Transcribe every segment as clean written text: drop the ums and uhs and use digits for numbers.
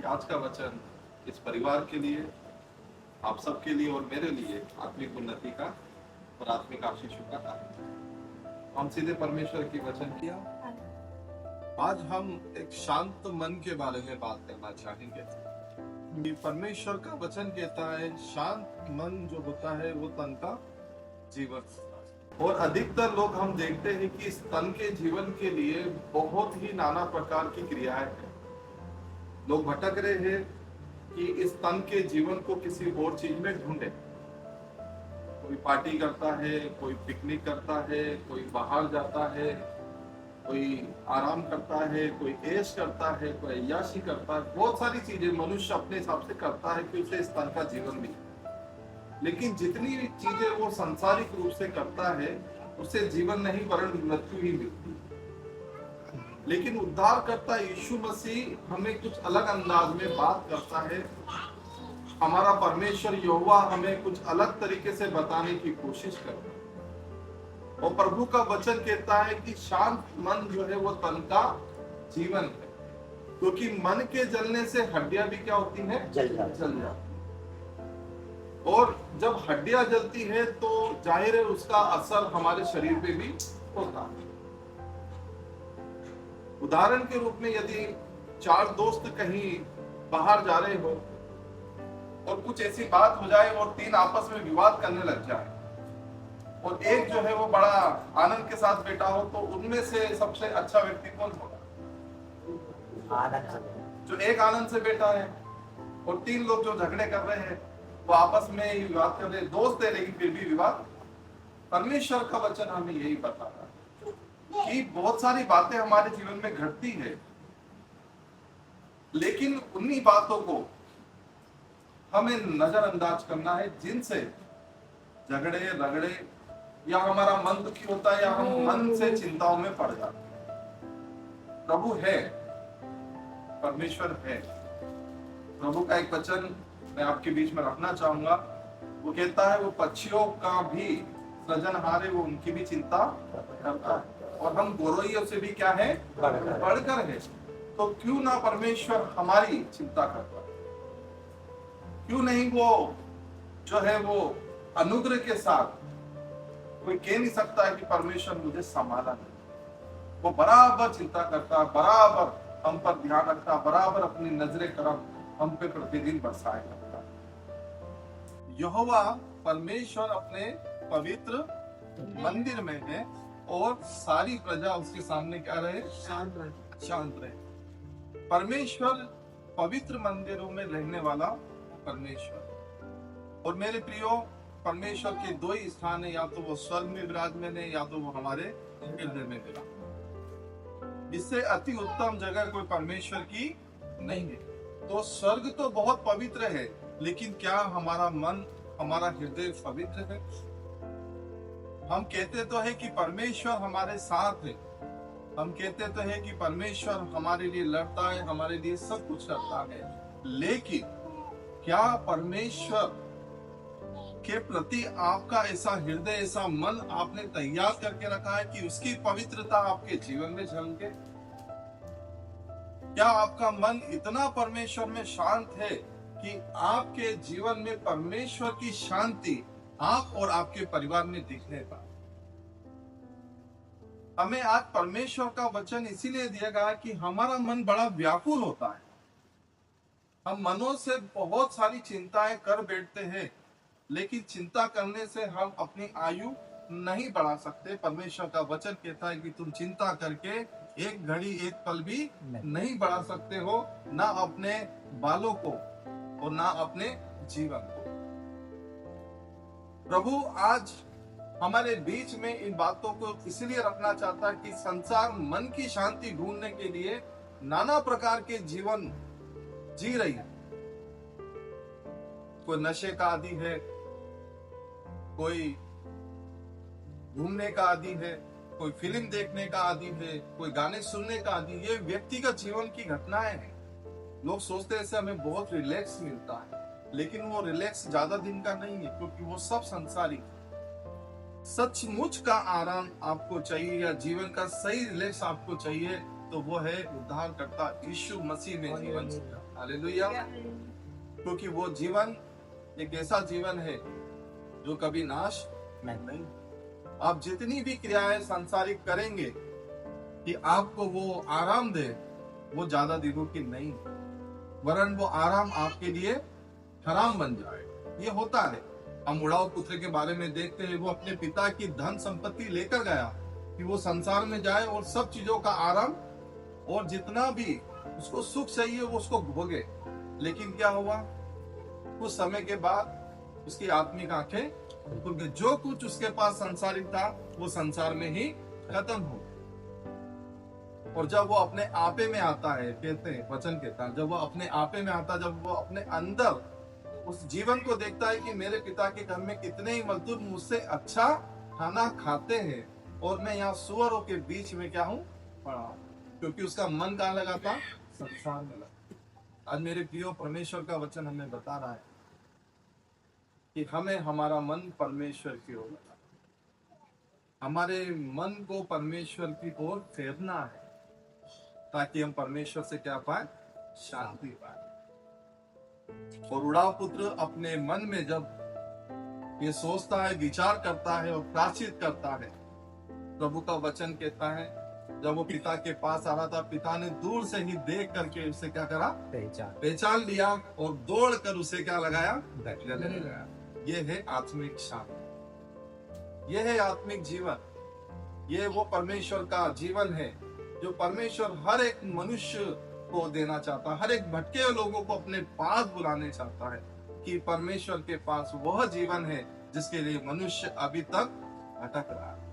आज का वचन इस परिवार के लिए, आप सबके लिए और मेरे लिए आत्मिक उन्नति का और आत्मिक आशीषों का कारण है। हम सीधे परमेश्वर की वचन किया। आज हम एक शांत मन के बारे में बात करना चाहेंगे कि परमेश्वर का वचन कहता है शांत मन जो होता है वो तन का जीवन। और अधिकतर लोग हम देखते हैं कि इस तन के जीवन के लिए बहुत ही नाना प्रकार की क्रियाएं हैं। लोग भटक रहे हैं कि इस तन के जीवन को किसी और चीज में ढूंढे। कोई पार्टी करता है, कोई पिकनिक करता है, कोई बाहर जाता है, कोई आराम करता है, कोई ऐश करता है, कोई अय्याशी करता है। बहुत सारी चीजें मनुष्य अपने हिसाब से करता है कि उसे इस तन का जीवन मिले। लेकिन जितनी भी चीजें वो सांसारिक रूप से करता है उसे जीवन नहीं वरन मृत्यु ही मिलती है। लेकिन उद्धारकर्ता यीशु मसीह हमें कुछ अलग अंदाज में बात करता है। हमारा परमेश्वर यहोवा हमें कुछ अलग तरीके से बताने की कोशिश करता है। और प्रभु का वचन कहता है कि शांत मन जो है वो तन का जीवन है, क्योंकि मन के जलने से हड्डियां भी क्या होती हैं? जल जाती। और जब हड्डियां जलती है तो जाहिर है उसका असर हमारे शरीर पे भी होता है। उदाहरण के रूप में यदि चार दोस्त कहीं बाहर जा रहे हो और कुछ ऐसी बात हो जाए और तीन आपस में विवाद करने लग जाए और एक जो है वो बड़ा आनंद के साथ बैठा हो, तो उनमें से सबसे अच्छा व्यक्ति कौन होगा? जो एक आनंद से बैठा है। और तीन लोग जो झगड़े कर रहे हैं वो आपस में ही विवाद कर रहे हैं, दोस्त है लेकिन फिर भी विवाद। परमेश्वर का वचन हमें यही बताता है कि बहुत सारी बातें हमारे जीवन में घटती है, लेकिन उन्हीं बातों को हमें नजरअंदाज करना है जिनसे झगड़े रगड़े या हमारा मन दुखी होता है या हम मन से चिंताओं में पड़ जाते हैं। प्रभु है, परमेश्वर है। प्रभु का एक वचन मैं आपके बीच में रखना चाहूंगा। वो कहता है वो पक्षियों का भी सृजनहार है, वो उनकी भी चिंता करता है और हम गोरोइयों से भी क्या है? बढ़कर है। तो क्यों ना परमेश्वर हमारी चिंता करता है? क्यों नहीं वो जो है वो अनुग्रह के साथ, कोई कह नहीं सकता है कि परमेश्वर मुझे संभाला नहीं। वो बराबर चिंता करता, बराबर हम पर ध्यान रखता, बराबर अपनी नजरें करम हम पे प्रतिदिन बरसाए करता। यहोवा परमेश्वर अपने पवित्र मंदिर में है और सारी प्रजा उसके सामने क्या रहे? शांत रहे। परमेश्वर पवित्र मंदिरों में रहने वाला परमेश्वर। और मेरे प्रियो, परमेश्वर के दो ही स्थान है, या तो वो स्वर्ग में विराजमान है या तो वो हमारे हृदय में विराजमान। इससे अति उत्तम जगह कोई परमेश्वर की नहीं है। तो स्वर्ग तो बहुत पवित्र है, लेकिन क्या हमारा मन, हमारा हृदय पवित्र है? हम कहते तो है कि परमेश्वर हमारे साथ है, हम कहते तो है कि परमेश्वर हमारे लिए लड़ता है, हमारे लिए सब कुछ करता है, लेकिन क्या परमेश्वर के प्रति आपका ऐसा हृदय, ऐसा मन आपने तैयार करके रखा है कि उसकी पवित्रता आपके जीवन में झलके? क्या आपका मन इतना परमेश्वर में शांत है कि आपके जीवन में परमेश्वर की शांति आप और आपके परिवार में दिखने पाए? हमें आज परमेश्वर का वचन इसीलिए दिया गया कि हमारा मन बड़ा व्याकुल होता है। हम मनों से बहुत सारी चिंताएं कर बैठते हैं, लेकिन चिंता करने से हम अपनी आयु नहीं बढ़ा सकते। परमेश्वर का वचन कहता है कि तुम चिंता करके एक घड़ी एक पल भी नहीं बढ़ा सकते हो, ना अपने बालों को और ना अपने जीवन को। प्रभु आज हमारे बीच में इन बातों को इसलिए रखना चाहता है कि संसार मन की शांति ढूंढने के लिए नाना प्रकार के जीवन जी रही है। कोई नशे का आदी है, कोई घूमने का आदी है, कोई फिल्म देखने का आदी है, कोई गाने सुनने का आदी। ये व्यक्तिगत जीवन की घटनाएं हैं। लोग सोचते हैं इससे हमें बहुत रिलैक्स मिलता है, लेकिन वो रिलैक्स ज्यादा दिन का नहीं है, क्योंकि वो सब संसारिक है। सचमुच का आराम आपको चाहिए या जीवन का सही रिलैक्स आपको चाहिए, तो वो है उद्धारकर्ता यीशु मसीह में जीवन जीना। हालेलुया। क्योंकि वो जीवन एक ऐसा जीवन है जो कभी नाश नहीं। आप जितनी भी क्रियाएं सांसारिक करेंगे कि आपको वो आराम दे, वो ज्यादा दिनों की नहीं, वरन वो आराम आपके लिए हराम बन जाए। ये होता है। हम उड़ाऊ पुत्र के बारे में देखते हैं, वो अपने पिता की धन संपत्ति लेकर गया कि वो संसार में जाए और सब चीजों का आराम और जितना भी उसको सुख चाहिए वो उसको भोगे। लेकिन क्या हुआ, कुछ समय के बाद उसकी आत्मिक आंखें खुल गई। जो कुछ उसके पास संसारिक था वो संसार में ही खत्म हो। और जब वो अपने आपे में आता है, कहते हैं वचन कहता है, जब वो अपने आपे में आता, जब वो अपने अंदर उस जीवन को देखता है कि मेरे पिता के घर में कितने ही मजदूर मुझसे अच्छा खाना खाते हैं और मैं यहाँ सुअरों के बीच में क्या हूँ, पड़ा हूँ। क्योंकि उसका मन कहाँ लगा था, संसार में लगा। आज मेरे प्रियो, परमेश्वर का वचन हमें बता रहा है कि हमें हमारा मन परमेश्वर की ओर लगा, हमारे मन को परमेश्वर की ओर फेरना है, ताकि हम परमेश्वर से क्या पाए, शांति पाए। और उड़ाव पुत्र अपने मन में जब ये सोचता है, विचार करता है और प्रायश्चित करता है, प्रभु का वचन कहता है जब वो पिता के पास आ रहा था, पिता ने दूर से ही देख करके उसे क्या करा, पहचान लिया और दौड़ कर उसे क्या लगाया, गले लगाया। ये है आत्मिक शांति, ये है आत्मिक जीवन, ये वो परमेश्वर का जीवन है जो परमेश्वर हर एक मनुष्य को देना चाहता है। हर एक भटके हुए लोगों को अपने पास बुलाने चाहता है कि परमेश्वर के पास वह जीवन है जिसके लिए मनुष्य अभी तक भटक रहा है।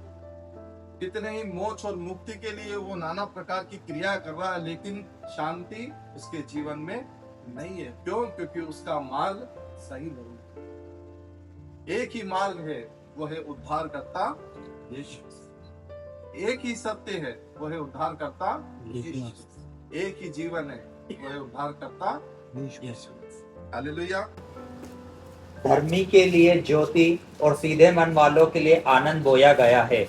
कितने ही मोक्ष और मुक्ति के लिए वो नाना प्रकार की क्रिया कर रहा है, लेकिन शांति उसके जीवन में नहीं है। क्यों? क्योंकि उसका मार्ग सही नहीं है। एक ही मार्ग है, वो है उद्धारकर्ता यीशु। एक ही सत्य है, वो है उद्धारकर्ता यीशु। एक ही जीवन है, वो है उद्धारकर्ता यीशु। हालेलुया। धर्मी के लिए ज्योति और सीधे मन वालों के लिए आनंद बोया गया है।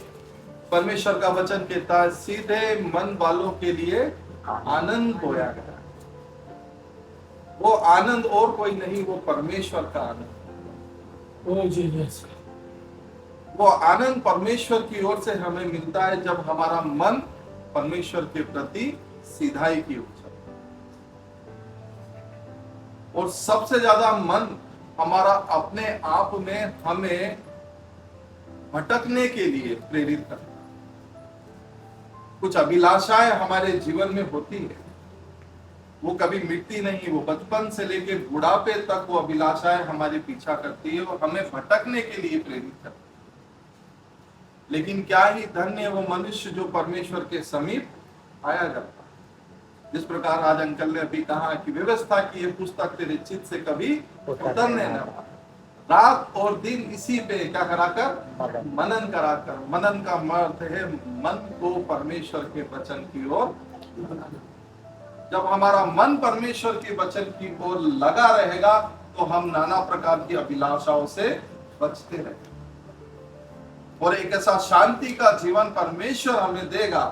परमेश्वर का वचन कहता है सीधे मन वालों के लिए आनंद बोया गया। वो आनंद और कोई नहीं, वो परमेश्वर का आनंद। वो आनंद परमेश्वर की ओर से हमें मिलता है जब हमारा मन परमेश्वर के प्रति सीधाई की ओर चलता है। और सबसे ज्यादा मन हमारा अपने आप में हमें भटकने के लिए प्रेरित करता है। कुछ अभिलाषाएं हमारे जीवन में होती है, वो कभी मिटती नहीं। वो बचपन से लेकर बुढ़ापे तक वो अभिलाषाएं हमारे पीछा करती है और हमें भटकने के लिए प्रेरित करती है। लेकिन क्या ही धन्य है वो मनुष्य जो परमेश्वर के समीप आया जाता है। जिस प्रकार आज अंकल ने अभी कहा कि व्यवस्था की ये पुस्तक तेरे चित्त से कभी उतरने न पाए। रात और दिन इसी पे क्या कराकर, मनन कराकर। मनन का अर्थ है मन को परमेश्वर के वचन की ओर। जब हमारा मन परमेश्वर के वचन की ओर लगा रहेगा तो हम नाना प्रकार की अभिलाषाओं से बचते रहेंगे और एक ऐसा शांति का जीवन परमेश्वर हमें देगा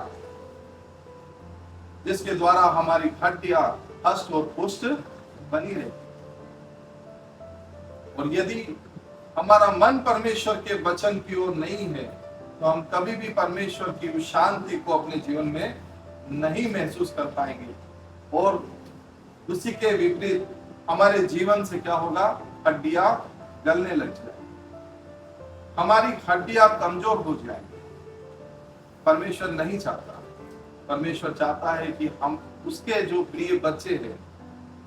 जिसके द्वारा हमारी हड्डियां हष्ट और पुष्ट बनी रहे। और यदि हमारा मन परमेश्वर के वचन की ओर नहीं है तो हम कभी भी परमेश्वर की उस शांति को अपने जीवन में नहीं महसूस कर पाएंगे। और उसी के विपरीत हमारे जीवन से क्या होगा, हड्डियां गलने लग जाएंगी, हमारी हड्डियां कमजोर हो जाएंगी। परमेश्वर नहीं चाहता। परमेश्वर चाहता है कि हम उसके जो प्रिय बच्चे हैं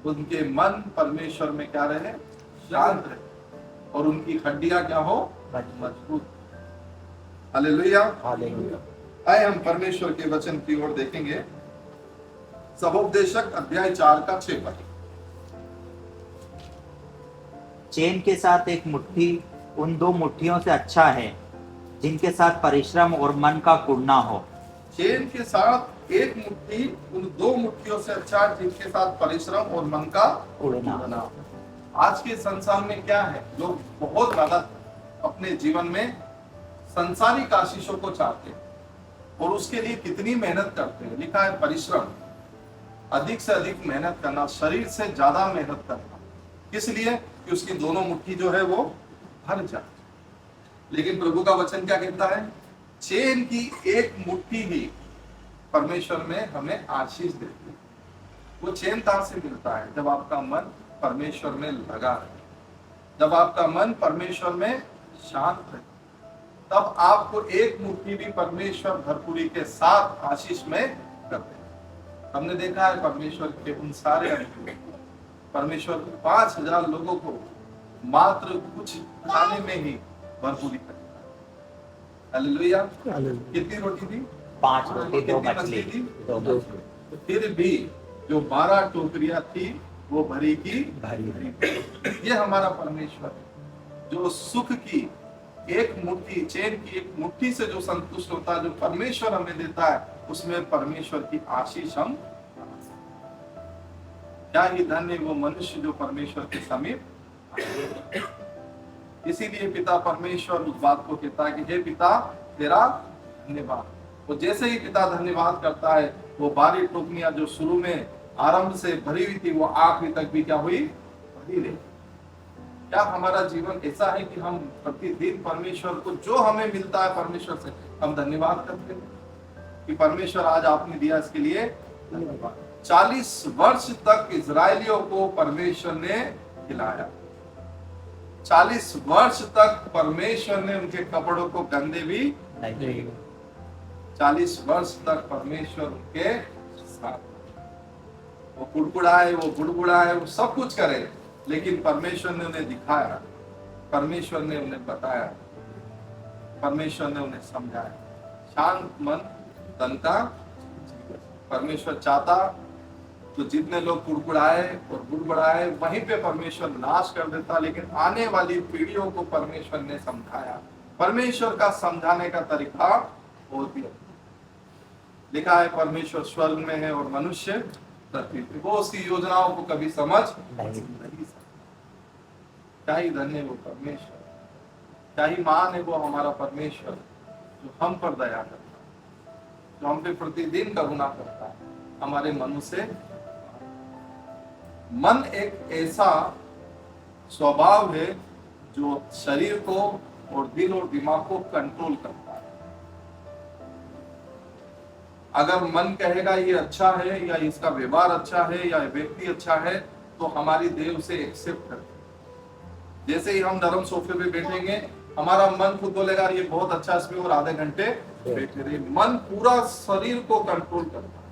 उनके मन परमेश्वर में क्या रहे, शांत रहे और उनकी हड्डियां क्या हो, मजबूत। हालेलुया। हालेलुया। आए हम परमेश्वर के वचन की ओर देखेंगे। सबोपदेशक अध्याय 4 का 6 पद। चैन के साथ एक मुट्ठी उन दो मुट्ठियों से अच्छा है जिनके साथ परिश्रम और मन का कुड़ना हो। चैन के साथ एक मुट्ठी उन दो मुट्ठियों से अच्छा है जिनके साथ परिश्रम और मन का कुड़ना हो। आज के संसार में क्या है, लोग बहुत ज्यादा अपने जीवन में संसारिक आशीषों को चाहते हैं और उसके लिए कितनी मेहनत करते हैं। लिखा है परिश्रम अधिक से अधिक मेहनत करना, शरीर से ज्यादा मेहनत करना, किस लिए कि उसकी दोनों मुट्ठी जो है वो भर जाए। लेकिन प्रभु का वचन क्या कहता है? चेन की एक मुट्ठी ही परमेश्वर में हमें आशीष देती है। वो चैन कहां से मिलता है? जब आपका मन परमेश्वर में लगा रहे, जब आपका मन परमेश्वर में शांत रहे, तब आपको एक मुट्ठी भी परमेश्वर भरपूरी के साथ आशीष में करते हैं। हमने देखा है परमेश्वर के उन सारे अनुकूल, परमेश्वर 5,000 लोगों को मात्र कुछ खाने में ही भरपूरी करता है। हालेलुया। कितनी रोटी थी? 5 रोटी 2 कितनी मछली थी? 2 मछली। तो फिर भी जो 12 टोकरियां थी वो भरी की भरी। ये हमारा परमेश्वर है, जो सुख की एक मुट्ठी, चैन की एक मुट्ठी से जो संतुष्ट होता है, जो परमेश्वर हमें देता है, उसमें परमेश्वर की आशीष हम। क्या ही धन्य वो मनुष्य जो परमेश्वर के समीप। इसीलिए पिता परमेश्वर उस बात को कहता है कि हे पिता तेरा धन्यवाद। वो जैसे ही पिता धन्यवाद करता है, वो 12 टोकरियां जो शुरू में आरंभ से भरी हुई थी, वो आखिरी तक भी क्या हुई? भरी रही। क्या हमारा जीवन ऐसा है कि हम प्रतिदिन परमेश्वर को जो हमें मिलता है परमेश्वर से हम धन्यवाद करते हैं कि परमेश्वर आज आपने दिया, इसके लिए धन्यवाद। 40 वर्ष तक इजरायलियों को परमेश्वर ने खिलाया। 40 वर्ष तक परमेश्वर ने उनके कपड़ों को गंदे भी नहीं। 40 वर्ष तक परमेश्वर उनके साथ, वो कुड़कुड़ाए, वो गुड़गुड़ाए, वो सब कुछ करे, लेकिन परमेश्वर ने उन्हें दिखाया, परमेश्वर ने उन्हें बताया, परमेश्वर ने उन्हें समझाया। शांत मन धन का परमेश्वर चाहता तो जितने लोग कुड़कुड़ाए और गुड़गुड़ाए वहीं पे परमेश्वर नाश कर देता, लेकिन आने वाली पीढ़ियों को परमेश्वर ने समझाया। परमेश्वर का समझाने का तरीका बहुत ही लिखा है, परमेश्वर स्वर्ग में है और मनुष्य पृथ्वी पे। वो उसकी योजनाओं को कभी समझ नहीं सकता। क्या ही धन्य वो परमेश्वर, क्या ही महान है वो हमारा परमेश्वर, जो हम पर दया करता है, जो हम पे प्रतिदिन करुणा करता है, हमारे मनु से। मन एक ऐसा स्वभाव है जो शरीर को और दिल और दिमाग को कंट्रोल करता है। अगर मन कहेगा ये अच्छा है या इसका व्यवहार अच्छा है या व्यक्ति अच्छा है, तो हमारी देह उसे एक्सेप्ट करती है। जैसे ही हम नरम सोफे पे बैठेंगे, हमारा मन खुद बोलेगा ये बहुत अच्छा, इसमें और आधे घंटे बैठे रहे। मन पूरा शरीर को कंट्रोल करता है।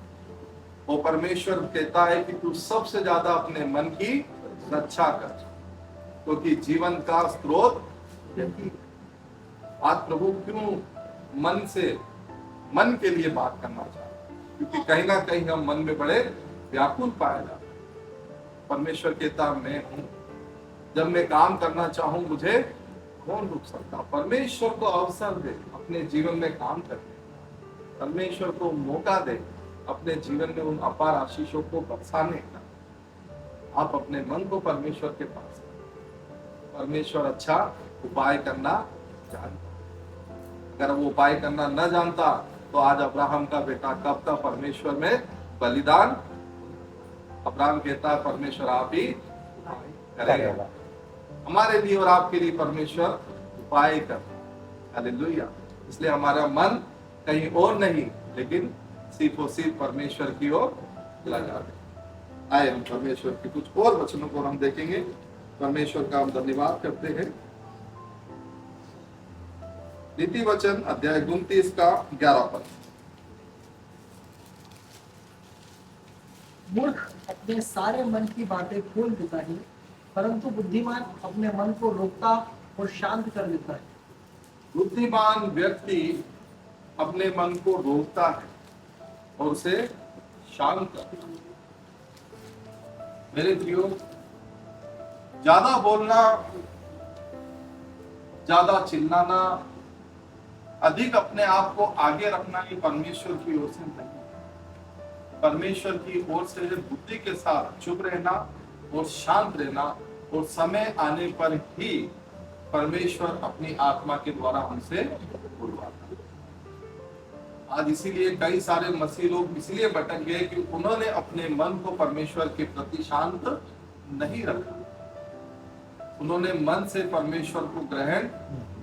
वो परमेश्वर कहता है कि तू सबसे ज्यादा अपने मन की रक्षा कर, क्योंकि जीवन का स्रोत यही। आज प्रभु क्यों मन के लिए बात करना चाहते, क्योंकि कहीं ना कहीं हम मन में बड़े व्याकुल पाए जाते। परमेश्वर कहता मैं हूं, जब मैं काम करना चाहूं मुझे कौन रोक सकता। परमेश्वर को अवसर दे अपने जीवन में काम करने, परमेश्वर को मौका दे अपने जीवन में उन अपार आशीषों को बरसाने का। आप अपने मन को परमेश्वर के पास, परमेश्वर अच्छा उपाय करना जानता। अगर वो उपाय करना न जानता तो आज अब्राहम का बेटा कब का परमेश्वर में बलिदान। अब्राहम कहता है परमेश्वर आप ही करेगा हमारे लिए और आपके लिए, परमेश्वर उपाय कर। हालेलुया। इसलिए हमारा मन कहीं और नहीं, लेकिन सिर्फ और सिर्फ परमेश्वर की ओर लगा दे। आए हम परमेश्वर के कुछ और वचनों को हम देखेंगे। परमेश्वर का हम धन्यवाद करते हैं। नीति वचन अध्याय 29 का 11 पद। मूर्ख अपने सारे मन की बातें खोल देता है, परंतु बुद्धिमान अपने मन को रोकता और शांत कर देता है। बुद्धिमान व्यक्ति अपने मन को रोकता है और उसे शांत करता है। मेरे प्रियो, ज्यादा बोलना, ज्यादा चिल्लाना, अधिक अपने आप को आगे रखना ये परमेश्वर की ओर से नहीं। परमेश्वर की ओर से बुद्धि के साथ चुप रहना और शांत रहना, और समय आने पर ही परमेश्वर अपनी आत्मा के द्वारा हमसे बुलवाता है। आज इसीलिए कई सारे मसीह लोग इसलिए भटक गए कि उन्होंने अपने मन को परमेश्वर के प्रति शांत नहीं रखा, उन्होंने मन से परमेश्वर को ग्रहण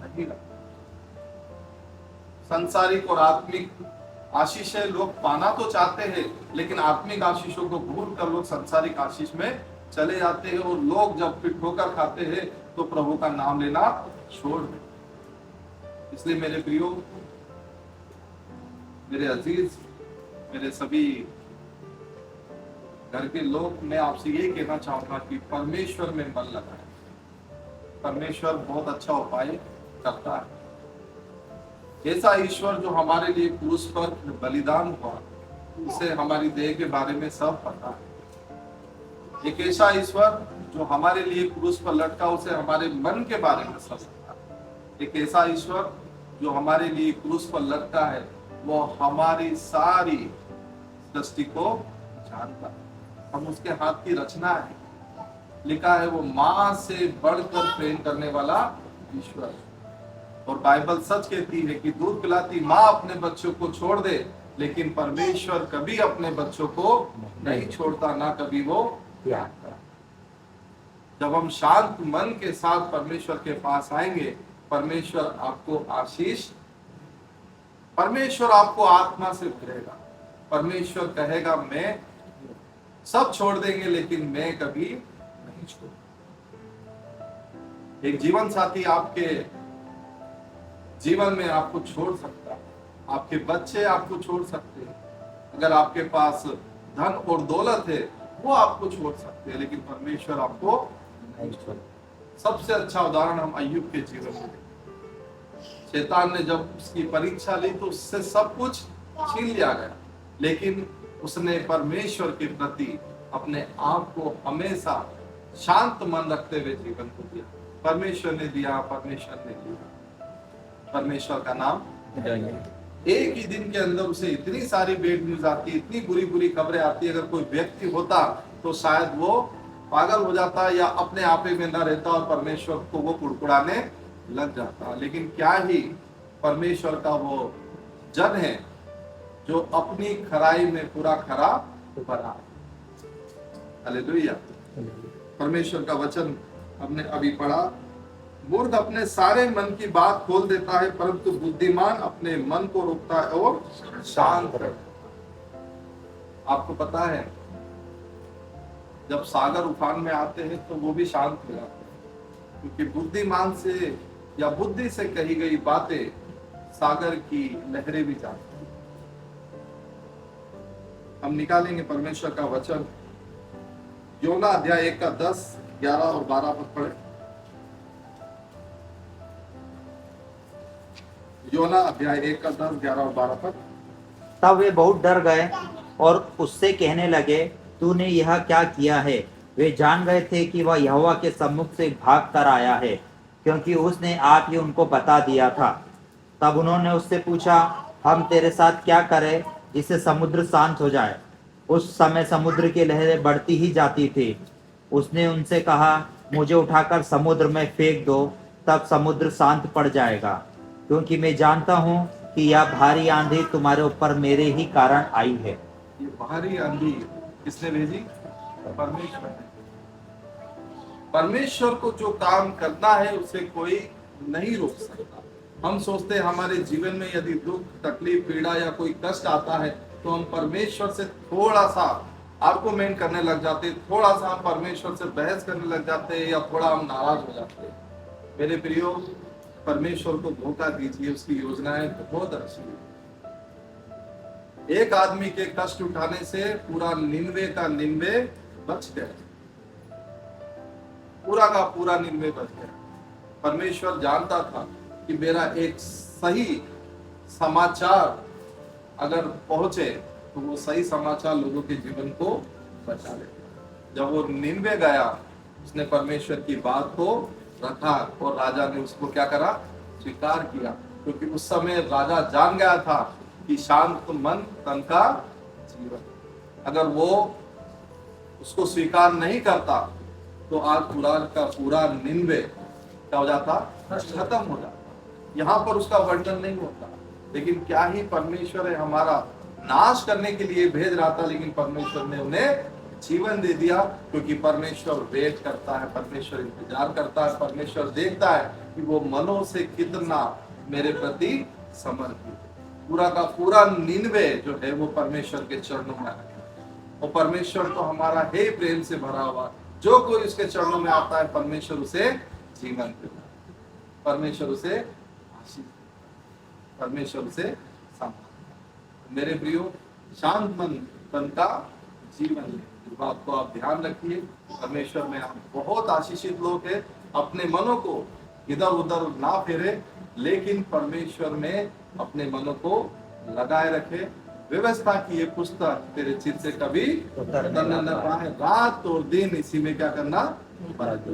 नहीं रखा। सांसारिक और आत्मिक आशीषें लोग पाना तो चाहते हैं, लेकिन आत्मिक आशीषों को भूल कर लोग सांसारिक आशीष में चले जाते हैं, और लोग जब फिर ठोकर खाते हैं तो प्रभु का नाम लेना छोड़ देते। इसलिए मेरे प्रियो, मेरे अजीज, मेरे सभी घर के लोग, मैं आपसे ये कहना चाहूंगा कि परमेश्वर में मन लगाएं। परमेश्वर बहुत अच्छा उपाय करता है। ऐसा ईश्वर जो हमारे लिए क्रूस पर बलिदान हुआ, उसे हमारी देह के बारे में सब पता है। एक ऐसा ईश्वर जो हमारे लिए क्रूस पर लटका, उसे हमारे मन के बारे में सब पता है। एक ऐसा ईश्वर जो हमारे लिए क्रूस पर लटका है, वो हमारी सारी सृष्टि को जानता है। हम उसके हाथ की रचना है। लिखा है वो मां से बढ़कर प्रेम करने वाला ईश्वर है। और बाइबल सच कहती है कि दूध पिलाती माँ अपने बच्चों को छोड़ दे, लेकिन परमेश्वर कभी अपने बच्चों को नहीं छोड़ता, ना कभी वो त्याग करता। जब हम शांत मन के साथ परमेश्वर के पास आएंगे, परमेश्वर आपको आशीष, परमेश्वर आपको आत्मा से भरेगा। परमेश्वर कहेगा मैं सब छोड़ देंगे, लेकिन मैं कभी नहीं छोड़। एक जीवन साथी आपके जीवन में आपको छोड़ सकता है, आपके बच्चे आपको छोड़ सकते हैं, अगर आपके पास धन और दौलत है वो आपको छोड़ सकते हैं, लेकिन परमेश्वर आपको नहीं छोड़। सबसे अच्छा उदाहरण हम अय्यूब के जीवन में, शैतान ने जब उसकी परीक्षा ली तो उससे सब कुछ छीन लिया गया, लेकिन उसने परमेश्वर के प्रति अपने आप को हमेशा शांत मन रखते हुए जीवन को दिया। परमेश्वर ने दिया, परमेश्वर ने दिया, परमेश्वर का नाम। एक ही दिन के अंदर उसे इतनी सारी बैड न्यूज आती, इतनी बुरी बुरी खबरें आती, अगर कोई व्यक्ति होता तो शायद वो पागल हो जाता या अपने आप में न रहता और परमेश्वर को वो कुड़कुड़ाने लग जाता। लेकिन क्या ही परमेश्वर का वो जन है जो अपनी खराई में पूरा खरा भरा। हालेलुया। परमेश्वर का वचन हमने अभी पढ़ा, मूर्ख अपने सारे मन की बात खोल देता है, परंतु बुद्धिमान अपने मन को रोकता है और शांत रहता है। आपको पता है जब सागर उफान में आते हैं तो वो भी शांत हो जाते हैं, क्योंकि बुद्धिमान से या बुद्धि से कही गई बातें सागर की लहरें भी जानती हैं। हम निकालेंगे परमेश्वर का वचन, योना अध्याय 1 का 10, 11 और 12 पद पढ़े। योना अध्याय 1 का 10, 11 और 12 पद। तब वे बहुत डर गए और उससे कहने लगे, तूने यह क्या किया है? वे जान गए थे कि वह यहोवा के सम्मुख से भाग कर आया है, क्योंकि उसने आके उनको बता दिया था। तब उन्होंने उससे पूछा, हम तेरे साथ क्या करें जिससे समुद्र शांत हो जाए? उस समय समुद्र की लहरें बढ़ती ही जाती थी। उसने उनसे कहा, मुझे उठाकर समुद्र में फेंक दो, तब समुद्र शांत पड़ जाएगा, क्योंकि मैं जानता हूँ कि यह भारी आंधी तुम्हारे ऊपर मेरे ही कारण आई है। ये भारी आंधी किसने भेजी? परमेश्वर ने। परमेश्वर को जो काम करना है उसे कोई नहीं रोक सकता। हम सोचते हैं हमारे जीवन में यदि दुख, तकलीफ, पीड़ा या कोई कष्ट आता है तो हम परमेश्वर से थोड़ा सा आर्गुमेंट करने लग जाते हैं, थोड़ा सा हम परमेश्वर से बहस करने लग जाते हैं, या थोड़ा हम नाराज हो जाते हैं। मेरे प्रियो, परमेश्वर को धोखा दीजिए, उसकी योजनाएं बहुत अच्छी है। एक आदमी के कष्ट उठाने से पूरा निन्वे का निन्वे बच गया, पूरा का पूरा निन्वे बच गया। परमेश्वर जानता था कि मेरा एक सही समाचार अगर पहुंचे तो वो सही समाचार लोगों के जीवन को बचा लेगा। जब वो निन्वे गया, उसने परमेश्वर की बात को रखा और राजा ने उसको क्या करा? स्वीकार किया, क्योंकि उस समय राजा जान गया था कि शांत मन तन का जीवन। अगर वो उसको स्वीकार नहीं करता तो आज पूरा का पूरा निन्वे क्या हो जाता? खत्म हो जाता। यहाँ पर उसका वर्णन नहीं होता, लेकिन क्या ही परमेश्वर है, हमारा नाश करने के लिए भेज रहा था, लेकिन परमेश्वर ने उन्हें जीवन दे दिया, क्योंकि परमेश्वर वेट करता है, परमेश्वर इंतजार करता है, परमेश्वर देखता है कि वो मनों से कितना मेरे प्रति समर्पित है। पूरा का पूरा निन्वे जो है वो परमेश्वर के चरणों में है। और परमेश्वर तो हमारा है प्रेम से भरा हुआ, जो कोई उसके चरणों में आता है परमेश्वर उसे जीवन देता है, परमेश्वर उसे आशीष देता है, परमेश्वर उसे संभालता है। मेरे प्रियो, शांत मन तन का जीवन है, इस बात को आप ध्यान रखिए। परमेश्वर में आप बहुत आशीषित लोग हैं। अपने मनों को इधर उधर ना फेरे, लेकिन परमेश्वर में अपने मनों को लगाए रखे। व्यवस्था की ये पुस्तक तेरे चित्त से कभी उतरने उतरने न पाए, रात और दिन इसी में क्या करना, बरत